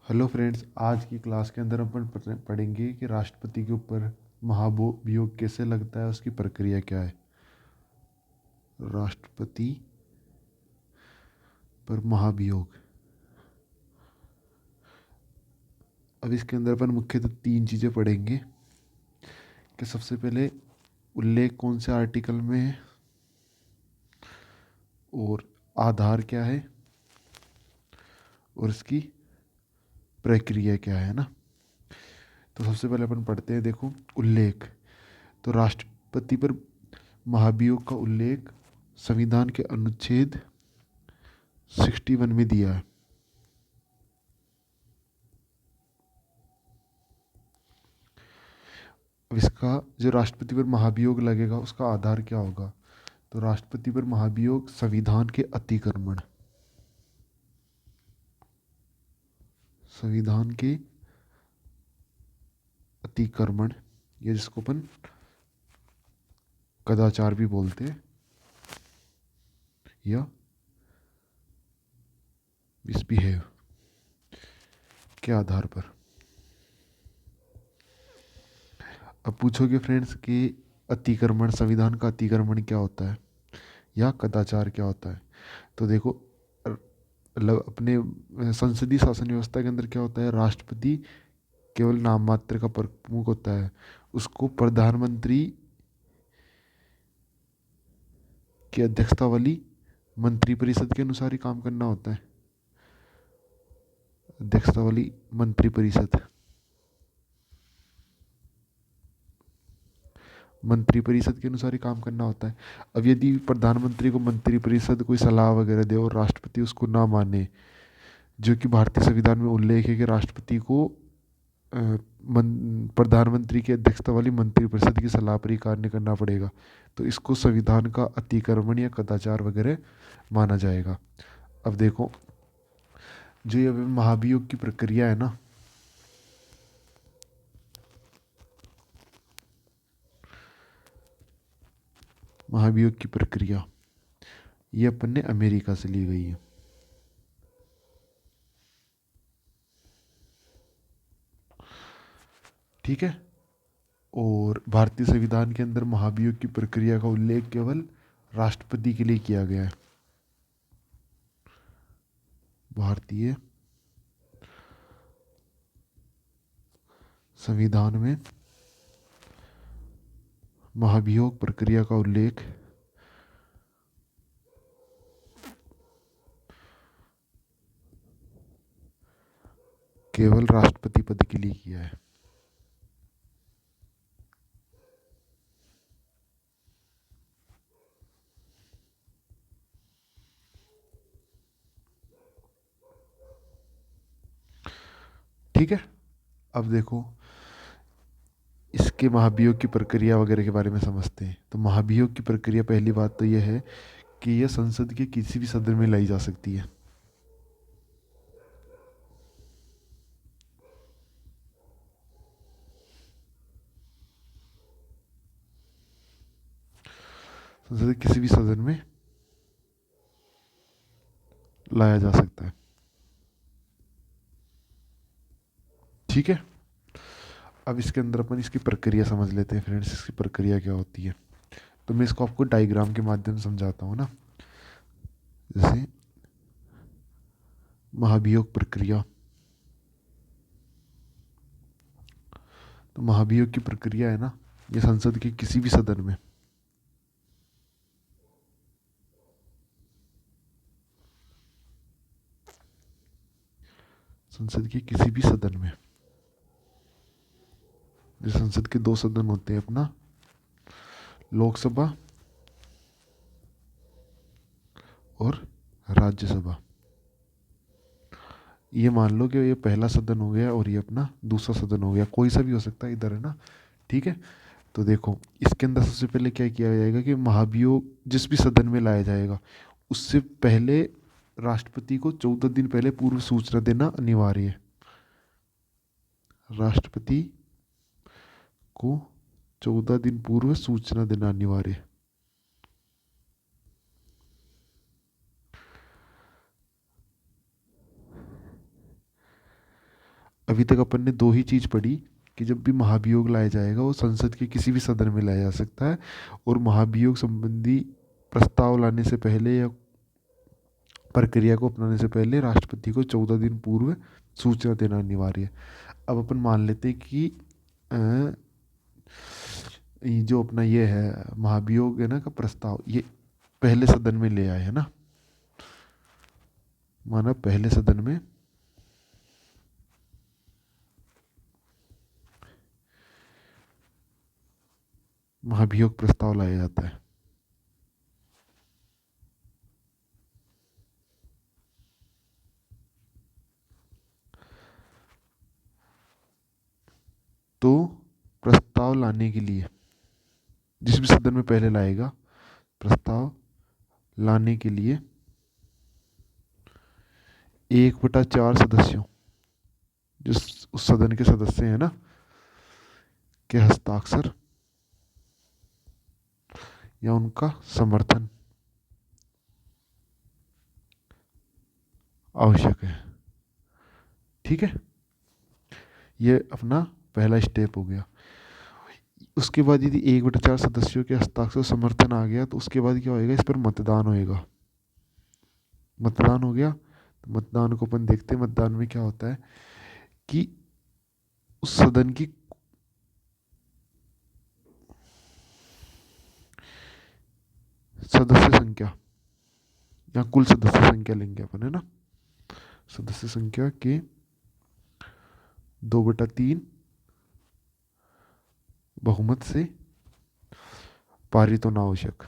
Hello friends, आज की class के अंदर अपन पढ़ेंगे कि राष्ट्रपति के ऊपर महाभियोग कैसे लगता है, उसकी प्रक्रिया क्या है। राष्ट्रपति पर महाभियोग। अब इसके अंदर अपन मुख्यतः तीन चीज़ें पढ़ेंगे कि सबसे पहले उल्लेख कौन से आर्टिकल में है और आधार क्या है और इसकी प्रक्रिया क्या है ना। तो सबसे पहले अपन पढ़ते हैं, देखो उल्लेख। तो राष्ट्रपति पर महाभियोग का उल्लेख संविधान के अनुच्छेद 61 में दिया है। अब इसका जो राष्ट्रपति पर महाभियोग लगेगा उसका आधार क्या होगा। तो राष्ट्रपति पर महाभियोग संविधान के अतिक्रमण, संविधान के अतिक्रमण, या जिसको अपन कदाचार भी बोलते हैं, या मिसबिहेव के आधार पर। अब पूछोगे फ्रेंड्स कि अतिक्रमण, संविधान का अतिक्रमण क्या होता है या कदाचार क्या होता है। तो देखो, अपने संसदीय शासन व्यवस्था के अंदर क्या होता है, राष्ट्रपति केवल नाम मात्र का प्रमुख होता है। उसको प्रधानमंत्री की अध्यक्षता वाली मंत्रिपरिषद के अनुसार ही काम करना होता है। अध्यक्षता वाली मंत्रिपरिषद, मंत्रिपरिषद के अनुसार ही काम करना होता है। अब यदि प्रधानमंत्री को मंत्रिपरिषद कोई सलाह वगैरह दे और राष्ट्रपति उसको ना माने, जो कि भारतीय संविधान में उल्लेख है कि राष्ट्रपति को प्रधानमंत्री की अध्यक्षता वाली मंत्रिपरिषद की सलाह पर ही कार्य करना पड़ेगा, तो इसको संविधान का अतिक्रमण या कदाचार वगैरह माना जाएगा। अब देखो, जो ये महाभियोग की प्रक्रिया है ना, महाभियोग की प्रक्रिया ये अपन ने अमेरिका से ली गई है। ठीक है। और भारतीय संविधान के अंदर महाभियोग की प्रक्रिया का उल्लेख केवल राष्ट्रपति के लिए किया गया है। भारतीय संविधान में महाभियोग प्रक्रिया का उल्लेख केवल राष्ट्रपति पद के लिए किया है। ठीक है। अब देखो, इसके महाभियोग की प्रक्रिया वगैरह के बारे में समझते हैं। तो महाभियोग की प्रक्रिया, पहली बात तो यह है कि यह संसद के किसी भी सदन में लाई जा सकती है। संसद के किसी भी सदन में लाया जा सकता है। ठीक है। अब इसके अंदर अपन इसकी प्रक्रिया समझ लेते हैं फ्रेंड्स, इसकी प्रक्रिया क्या होती है। तो मैं इसको आपको डायग्राम के माध्यम से समझाता हूँ ना। जैसे महाभियोग प्रक्रिया, तो महाभियोग की प्रक्रिया है ना, ये संसद के किसी भी सदन में, संसद के किसी भी सदन में, जो संसद के दो सदन होते हैं अपना, लोकसभा और राज्यसभा। ये मान लो कि ये पहला सदन हो गया और ये अपना दूसरा सदन हो गया, कोई सा भी हो सकता है इधर, है ना। ठीक है। तो देखो, इसके अंदर सबसे पहले क्या किया जाएगा कि महाभियोग जिस भी सदन में लाया जाएगा उससे पहले राष्ट्रपति को 14 दिन पहले पूर्व सूचना देना अनिवार्य है। राष्ट्रपति को 14 दिन पूर्व सूचना देना अनिवार्य है। अभी तक अपन ने दो ही चीज़ पढ़ी कि जब भी महाभियोग लाया जाएगा वो संसद के किसी भी सदन में लाया जा सकता है, और महाभियोग संबंधी प्रस्ताव लाने से पहले या प्रक्रिया को अपनाने से पहले राष्ट्रपति को 14 दिन पूर्व सूचना देना अनिवार्य है। अब अपन मान लेते हैं कि अ, ये जो अपना ये है महाभियोग है ना का प्रस्ताव, ये पहले सदन में ले आए है ना, माना पहले सदन में महाभियोग प्रस्ताव लाया जाता है। तो प्रस्ताव लाने के लिए जिस भी सदन में पहले लाएगा, प्रस्ताव लाने के लिए 1/4 सदस्यों, जो उस सदन के सदस्य हैं ना, के हस्ताक्षर या उनका समर्थन आवश्यक है। ठीक है, ये अपना पहला स्टेप हो गया। उसके बाद यदि 1/4 सदस्यों के हस्ताक्षर समर्थन आ गया तो उसके बाद क्या होएगा, इस पर मतदान होएगा। मतदान हो गया तो मतदान को अपन देखते हैं। मतदान में क्या होता है कि उस सदन की सदस्य संख्या या कुल सदस्य संख्या लेंगे अपन, है ना, सदस्य संख्या के 2/3 बहुमत से पारित होना आवश्यक।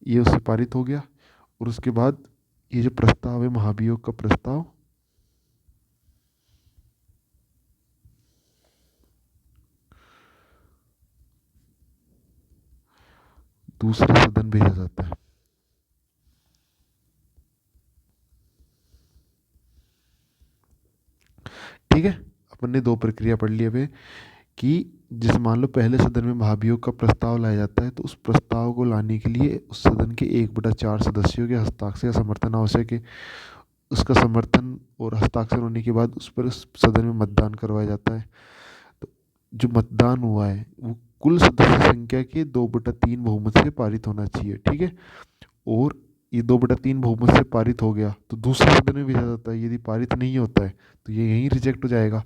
ये उससे पारित हो गया, और उसके बाद ये जो प्रस्ताव है महाभियोग का प्रस्ताव, दूसरे सदन भेजा जाता है। ठीक है, अपन ने दो प्रक्रिया पढ़ ली अभी कि जैसे मान लो पहले सदन में महाभियोग का प्रस्ताव लाया जाता है तो उस प्रस्ताव को लाने के लिए उस सदन के 1/4 सदस्यों के हस्ताक्षर या समर्थन आवश्यक है। उसका समर्थन और हस्ताक्षर होने के बाद उस पर उस सदन में मतदान करवाया जाता है। तो जो मतदान हुआ है वो कुल सदस्य संख्या के 2/3 बहुमत से पारित होना चाहिए। ठीक है, और ये 2/3 बहुमत से पारित हो गया तो दूसरे सदन में भेजा जाता है। यदि पारित नहीं होता है तो ये यहीं रिजेक्ट हो जाएगा।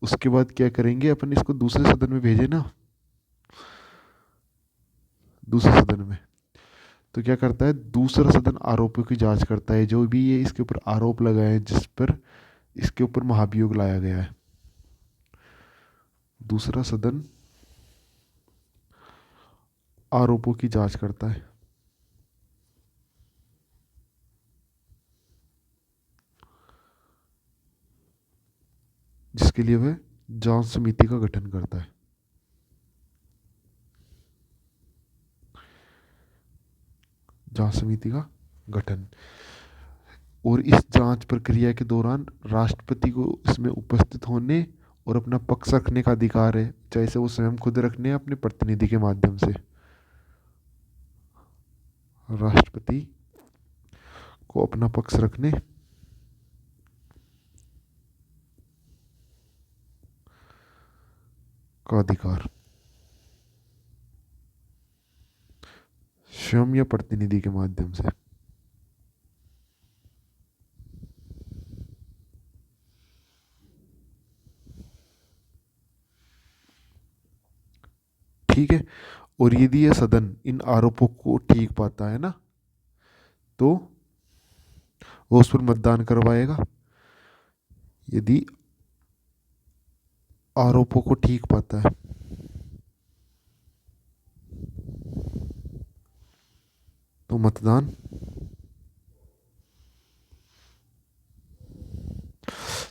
उसके बाद क्या करेंगे अपन, इसको दूसरे सदन में भेजे ना, दूसरे सदन में, तो क्या करता है दूसरा सदन आरोपों की जांच करता है, जो भी ये इसके ऊपर आरोप लगाए हैं जिस पर इसके ऊपर महाभियोग लाया गया है। दूसरा सदन आरोपों की जांच करता है, जिसके लिए वह जांच समिति का गठन करता है। जांच समिति का गठन, और इस जांच प्रक्रिया के दौरान राष्ट्रपति को इसमें उपस्थित होने और अपना पक्ष रखने का अधिकार है, चाहे से वो स्वयं खुद रखने या अपने प्रतिनिधि के माध्यम से। राष्ट्रपति को अपना पक्ष रखने का अधिकार, स्वयं या प्रतिनिधि के माध्यम से। ठीक है, और यदि यह सदन इन आरोपों को ठीक पाता है ना तो वो उस पर मतदान करवाएगा। यदि आरोपों को ठीक पाता है तो मतदान,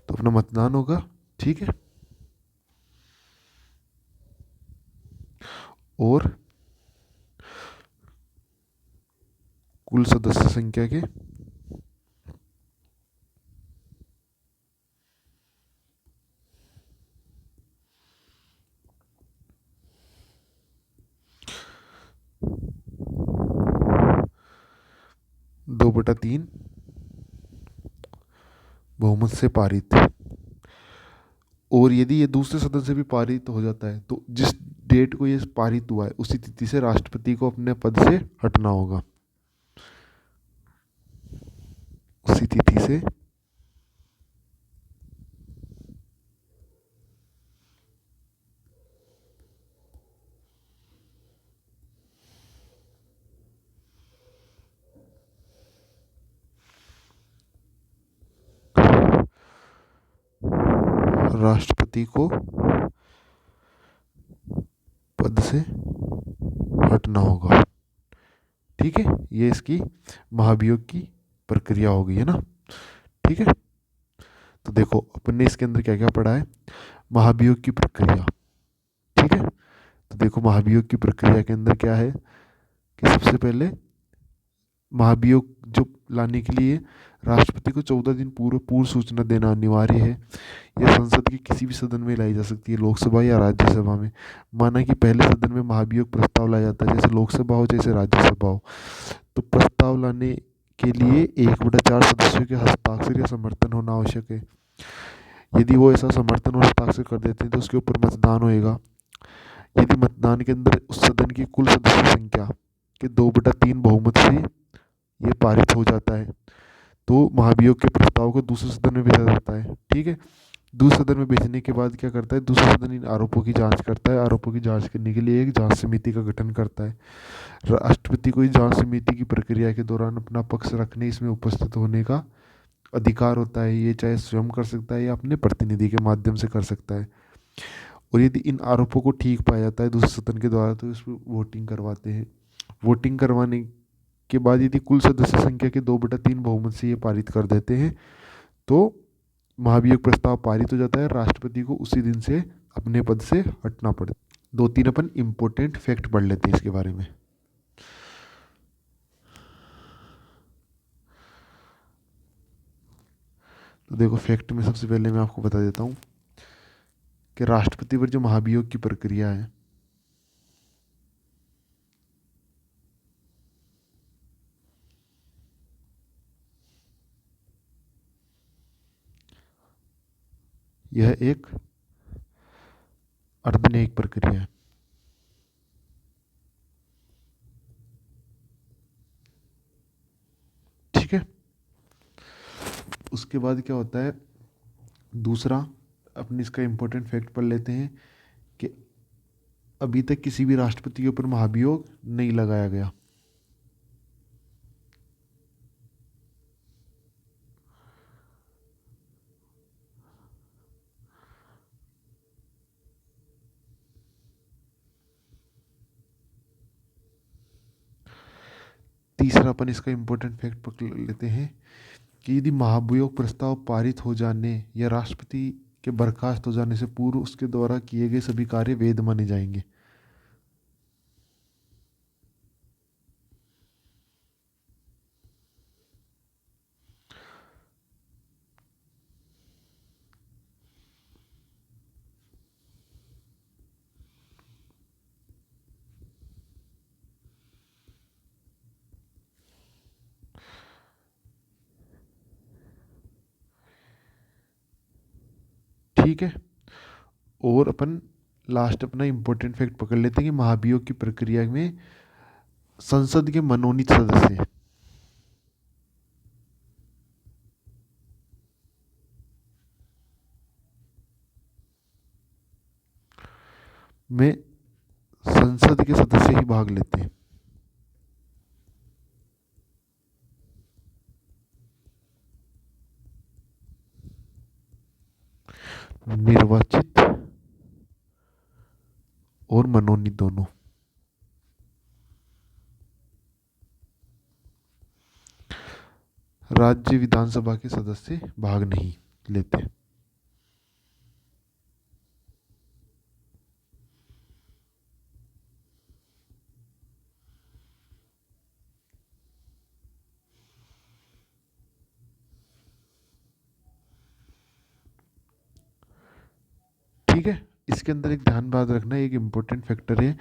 तो अपना मतदान होगा। ठीक है, और कुल सदस्य संख्या के 2/3 बहुमत से पारित। और यदि ये दूसरे सदन से भी पारित हो जाता है तो जिस डेट को ये पारित हुआ है उसी तिथि से राष्ट्रपति को अपने पद से हटना होगा। उसी तिथि से राष्ट्रपति को पद से हटना होगा। ठीक है, ये इसकी महाभियोग की प्रक्रिया हो गई है ना। ठीक है, तो देखो अपन ने इसके अंदर क्या क्या पढ़ा है। महाभियोग की प्रक्रिया। ठीक है, तो देखो महाभियोग की प्रक्रिया के अंदर क्या है कि सबसे पहले महाभियोग जो लाने के लिए राष्ट्रपति को 14 दिन पूर्व सूचना देना अनिवार्य है। यह संसद के किसी भी सदन में लाई जा सकती है, लोकसभा या राज्यसभा में। माना कि पहले सदन में महाभियोग प्रस्ताव लाया जाता है, जैसे लोकसभा हो जैसे राज्यसभा हो, तो प्रस्ताव लाने के लिए 1/4 सदस्यों के हस्ताक्षर या समर्थन होना आवश्यक है। यदि वो ऐसा समर्थन और हस्ताक्षर कर देते हैं तो उसके ऊपर मतदान होएगा। यदि मतदान के अंदर उस सदन की कुल सदस्य संख्या के 2/3 बहुमत से ये पारित हो जाता है तो महाभियोग के प्रस्ताव को दूसरे सदन में भेजा जाता है। ठीक है, दूसरे सदन में भेजने के बाद क्या करता है, दूसरा सदन इन आरोपों की जांच करता है। आरोपों की जांच करने के लिए एक जांच समिति का गठन करता है। राष्ट्रपति को इस जांच समिति की प्रक्रिया के दौरान अपना पक्ष रखने, इसमें उपस्थित होने का अधिकार होता है। ये चाहे स्वयं कर सकता है या अपने प्रतिनिधि के माध्यम से कर सकता है। और यदि इन आरोपों को ठीक पाया जाता है दूसरे सदन के द्वारा तो इस पर वोटिंग करवाते हैं। वोटिंग करवाने के बाद यदि कुल सदस्य संख्या के 2/3 बहुमत से ये पारित कर देते हैं तो महाभियोग प्रस्ताव पारित हो जाता है। राष्ट्रपति को उसी दिन से अपने पद से हटना पड़ता है। 2-3 अपन इम्पोर्टेंट फैक्ट पढ़ लेते हैं इसके बारे में। तो देखो फैक्ट में सबसे पहले मैं आपको बता देता हूँ कि राष्ट्रपति पर जो महाभियोग की प्रक्रिया है, यह एक अर्धन्यायिक प्रक्रिया है। ठीक है, उसके बाद क्या होता है, दूसरा अपने इसका इम्पोर्टेंट फैक्ट पढ़ लेते हैं कि अभी तक किसी भी राष्ट्रपति के ऊपर महाभियोग नहीं लगाया गया। तीसरा अपन इसका इम्पोर्टेंट फैक्ट पकड़ लेते हैं कि यदि महाभियोग प्रस्ताव पारित हो जाने या राष्ट्रपति के बर्खास्त हो जाने से पूर्व उसके द्वारा किए गए सभी कार्य वैध माने जाएंगे। ठीक है, और अपन लास्ट अपना इम्पोर्टेंट फैक्ट पकड़ लेते हैं कि महाभियोग की प्रक्रिया में संसद के मनोनीत सदस्य में संसद के सदस्य ही भाग लेते हैं। निर्वाचित और मनोनीत दोनों। राज्य विधानसभा के सदस्य भाग नहीं लेते। ठीक है, इसके अंदर एक ध्यान बात रखना, एक इम्पोर्टेंट फैक्टर है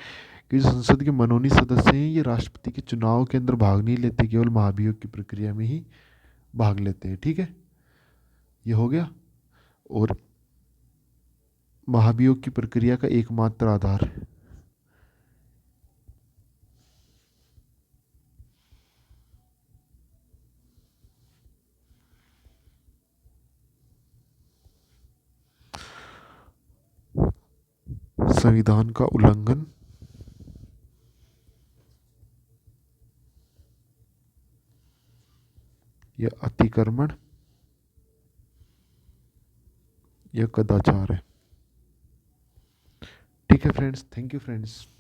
कि जो संसद के मनोनीत सदस्य हैं ये राष्ट्रपति के चुनाव के अंदर भाग नहीं लेते, केवल महाभियोग की प्रक्रिया में ही भाग लेते हैं। ठीक है, ये हो गया। और महाभियोग की प्रक्रिया का एकमात्र आधार, संविधान का उल्लंघन या अतिक्रमण या कदाचार है। ठीक है फ्रेंड्स, थैंक यू फ्रेंड्स।